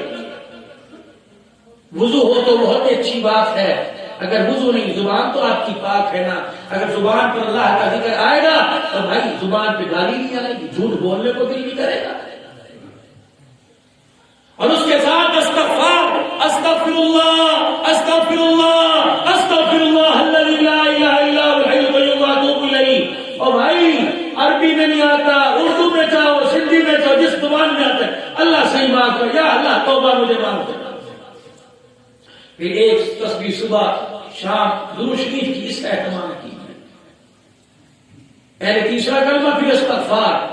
وضو ہو تو بہت اچھی بات ہے، اگر وضو نہیں زبان تو آپ کی پاک ہے نا. اگر زبان پر اللہ کا ذکر آئے گا تو بھائی زبان پہ گالی نہیں آئے گی، جھوٹ بولنے کو دل نہیں کرے گا. اور اس کے ساتھ استغفار، استغفر اللہ استغفر اللہ استغفر اللہ الذی لا الہ الا هو الحی القیوم واتوب الیہ. اور بھائی عربی میں نہیں آتا، اردو میں چاہو، سندھی میں چاہو، جس زبان میں آتا ہے اللہ صحیح معاف کر، یا اللہ توبہ مجھے معاف کر. پھر ایک تسبیح صبح شام درود شریف کی اس کا اہتمام کیجیے. پہلے تیسرا کلمہ پھر استغفار.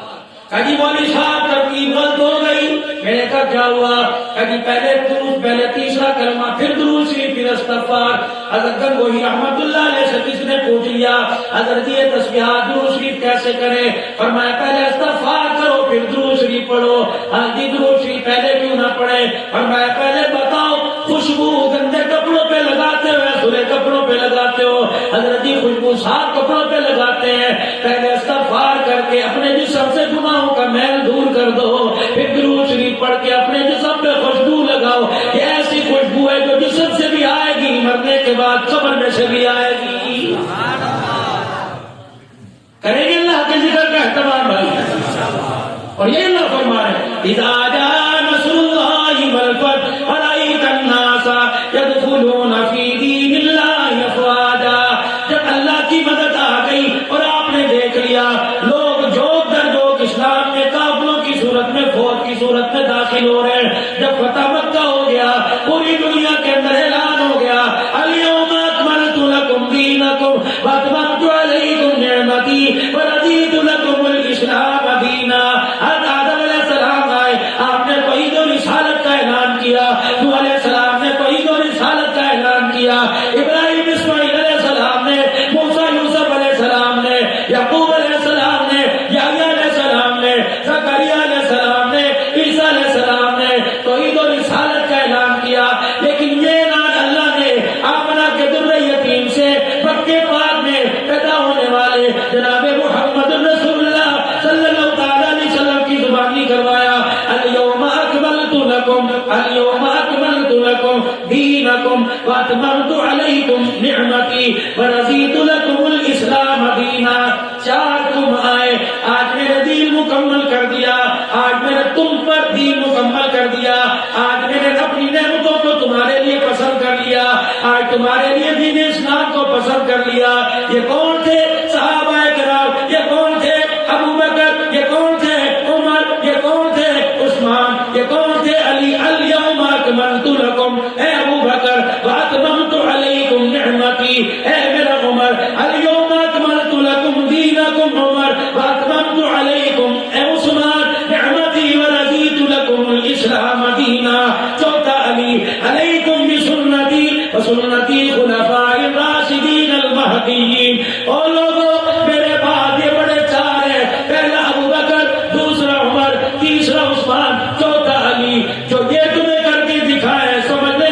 کبھی مولوی صاحب ترتیب غلط ہو گئی، میں نے کہا کیا ہوا؟ کبھی پہلے تیسرا کلمہ پھر درود شریف پھر استغفار. حضرت گنگوہی رحمت اللہ علیہ سے کسی نے پوچھ لیا حضرت یہ تسبیحات درود شریف کیسے کریں؟ فرمایا پہلے استغفار کرو پھر درود شریف پڑھو. ہاں جی درود شریف پہلے کیوں نہ پڑھے؟ فرمایا پہلے بتاؤ خوشبو گندے کپڑوں پہ لگاتے ہو یا دھلے کپڑوں پہ لگاتے ہو؟ حضرت جی خوشبو صاف کپڑوں پہ لگاتے ہیں. پہلے استغفار کر کے اپنے جسم سے گناہوں کا میل دور کر دو، پھر درود شریف پڑھ کے اپنے جسم پہ خوشبو لگاؤ. یہ ایسی خوشبو ہے جو جسم سے بھی آئے گی، مرنے کے بعد قبر میں سے بھی آئے گی. کریں گے اللہ کے ذکر کا اہتمام بھائی. اور یہ اللہ فرما ہے اذا جاء نصر اللہ والفتح ورأیت الناس يدخلون فی دین اللہ افواجا. جب اللہ کی مدد آ گئی اور آپ نے دیکھ لیا لوگ جوک در جوک اسلام میں قافلوں کی صورت میں فوج کی صورت میں داخل ہو رہے ہیں. جب فتح مکہ ہو گیا پوری دنیا کے اندر اعلان ہو گیا الیوم اکملت لکم دینکم واتممت علیکم نعمتی ورضیت لکم الاسلام دینا. آدم علیہ السلام آئے، آپ نے توحید و رسالت کا اعلان کیا. نوح علیہ السلام نے توحید و رسالت کا اعلان کیا. ابراہیم اسماعیل علیہ السلام نے، موسیٰ یوسف علیہ السلام نے، یعقوب علیہ السلام نے، یحییٰ علیہ السلام نے، زکریا علیہ السلام نے، عیسیٰ علیہ السلام نے توحید و رسالت کا اعلان کیا. لیکن یہ اعلان اللہ نے آمنہ کے در یتیم سے مکے پاک میں پیدا ہونے والے جناب محمد رسول اللہ صلی اللہ تعالی علیہ وسلم کی زبانی کروایا. الیوم اکملت لکم دینکم واتممت علیکم نعمتی ورضیت لکم الاسلام دینا. چار تم آئے، آج میں نے دین مکمل کر دیا، آج میں نے تم پر دین مکمل کر دیا، آج میں نے اپنی نعمتوں کو تمہارے لیے پسند کر لیا، آج تمہارے لیے دین اسلام کو پسند کر لیا. یہ کون تھے؟ صحابہ کرام. یہ کون تھے؟ ابو بکر. یہ کون تھے؟ عمر. یہ کون تھے؟ عثمان. یہ کون تھے؟ علی. الیوم اکملت لکم، اے ابو بکر، واتممت علیکم نعمتی، اے میرا عمر. الیوم اکملت لکم دینکم عمر، واتممت علیکم، اے عثمان، نعمتی ورضیت لکم الاسلام دینا. چوتھا علی. علیکم بسنتی وسنتی خلفاء الراشدین المہدیین. اور لوگوں میرے بعد یہ بڑے چار ہیں، پہلا ابو بکر، دوسرا عمر، تیسرا عثمان، چوتھا علی. جو یہ تمہیں کر کے دکھائے سمجھ لے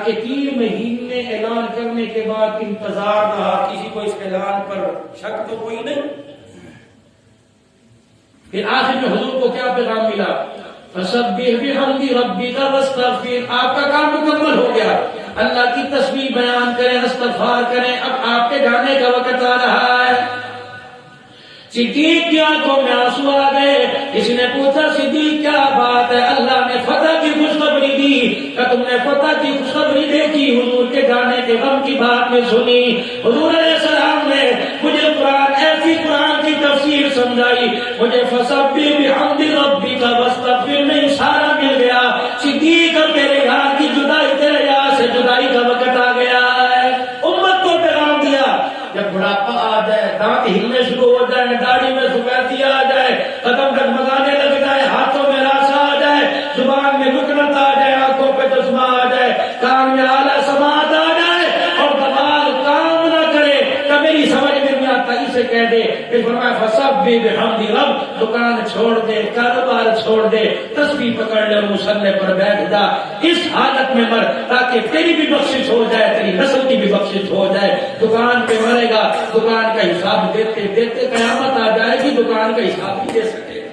کہ 3 مہینے اعلان کرنے کے بعد انتظار رہا، کسی کو اس اعلان پر شک تو کوئی نہیں. پھر آخر میں حضور کو کیا پیغام ملا؟ فسبح بحمد ربک واستغفر. آپ کا کام مکمل ہو گیا، اللہ کی تسبیح بیان کریں، استغفار کریں. اب آپ کے جانے کا وقت آ رہا ہے. صدیق کی آنکھوں میں آنسو آ گئے. اس نے پوچھا صدیق کیا بات ہے؟ اللہ نے فتح کی خوشخبری دی. کہ تم نے فتح کی خوشخبری دیکھی، حضور کے جانے کے غم کی بات میں سنی. حضور علیہ السلام نے مجھے قرآن، ایسی قرآن کی تفسیر سمجھائی، مجھے فسبح بحمد ربک واستغفر میں اشارہ مل گیا. صدیق اب تیرے یار کی جدائی، تیرے یار سے جدائی کا وقت آ گیا ہے. امت کو پیغام دیا، جب بڑھاپا آ جائے، دانت ہلنے شروع ہو جائے، داڑھی میں سفیدی آ جائے، قدم ڈگمگانے لگ جائے، ہاتھوں میں راسا آ جائے، زبان میں لکنت آ جائے، آنکھوں پہ چشمہ آ جائے، کان میں اعلیٰ سماعت آ جائے اور دماغ کام نہ کرے تو میری سمجھ میں نہیں آتا، اسے کہہ دے. پھر فرمایا فسبح بحمد رب. دکان چھوڑ دے، کاروبار چھوڑ دے، تسبیح پکڑ لے، مصلی پر بیٹھ جا، اس حالت میں مر تاکہ تیری بھی بخشش ہو جائے، تیری نسل کی بھی بخشش ہو جائے. دکان پہ مرے گا، دکان کا حساب دیتے دیتے قیامت آ جائے گی، دکان کا حساب بھی دے سکے گا.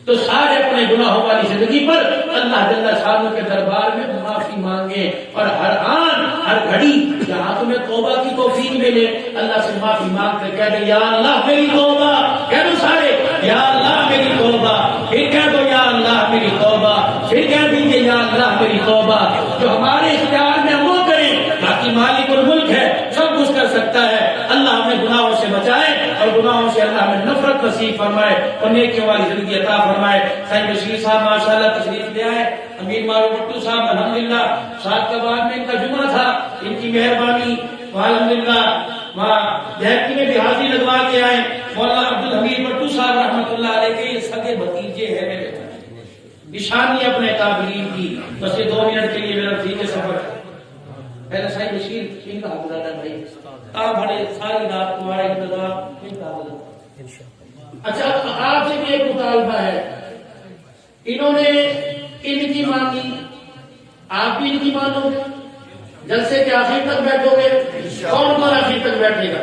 تو سارے اپنے گناہوں والی زندگی پر اللہ جل شانہ کے دربار میں معافی مانگے، اور ہر آن ہر گھڑی جہاں تمہیں توبہ کی توفیق ملے اللہ سے معافی مانگتے کہہ دے یا اللہ میری توبہ. کہہ دو سارے یا اللہ میری توبہ، پھر کہہ دو یا اللہ میری توبہ، پھر کہہ دیجیے یا اللہ میری توبہ. جو ہمارے اختیار میں وہ کریں، باقی مالک الملک ہے، سب کچھ کر سکتا ہے. اللہ ہمیں گناہوں سے بچائے اور گناہوں سے اللہ ہمیں نفرت نصیب فرمائے اور نیکیوں والی زندگی عطا فرمائے. سائیں بشیر صاحب ماشاءاللہ تشریف لے آئے، امیر معروف بٹو صاحب الحمدللہ سات کا بعد میں ان کا جمعہ تھا، ان کی مہربانی الحمدللہ. وہاں دیہتی میں بھی حاضری لگوا کے آئے. مولانا عبدالحمید بٹو صاحب رحمۃ اللہ علیہ کے سگے بھتیجے ہیں میرے، نشانی اپنے قابلین کی. بس یہ 2 منٹ کے لیے میرا رفیق سفر ہے. پہلے سائیں بشیر ان کا حضرت ہے بھائی، آپ بڑے ساری رات تمہارا انتظام ان کا حضرت. اچھا آپ سے بھی ایک مطالبہ ہے، انہوں نے ان کی مانگی، آپ بھی ان کی مانو گے. جلسے کے آخر تک بیٹھو گے، کون کون آخر تک بیٹھے گا؟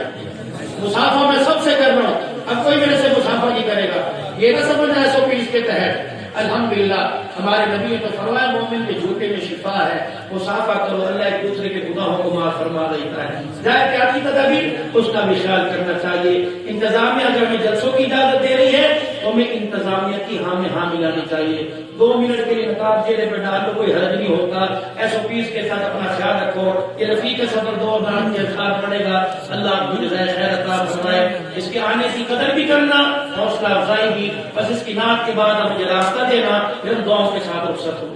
مسافہ میں سب سے کر رہا ہوں، اب کوئی میرے سے مسافہ نہیں کرے گا. یہ نہ سمجھنا SOP کے تحت. الحمدللہ ہمارے نبی نے تو فرمایا مومن کے جھوٹے میں شفا ہے. مسافہ کرو، اللہ ایک دوسرے کے گناہوں کو معاف فرما دیتا ہے. ظاہر کیا کی تدابیر اس کا بھی خیال کرنا چاہیے. انتظامیہ اگر ہمیں جلسوں کی اجازت دے رہی ہے تو ہمیں انتظامیہ کی ہاں ملانی چاہیے. 2 منٹ کے لیے نقاب چہرے پہ ڈال لو، کوئی حرج نہیں ہوتا. SOP کے ساتھ اپنا خیال رکھو. یہ رفیق سفر 2 نام کے ساتھ پڑے گا، اللہ آپ کو جزائے خیر عطا فرمائے. اس کے آنے کی قدر بھی کرنا، حوصلہ افزائی بھی. بس اس کی نعت کے بعد اب مجھے راستہ دینا، پھر دعاؤں کے ساتھ رخصت ہو.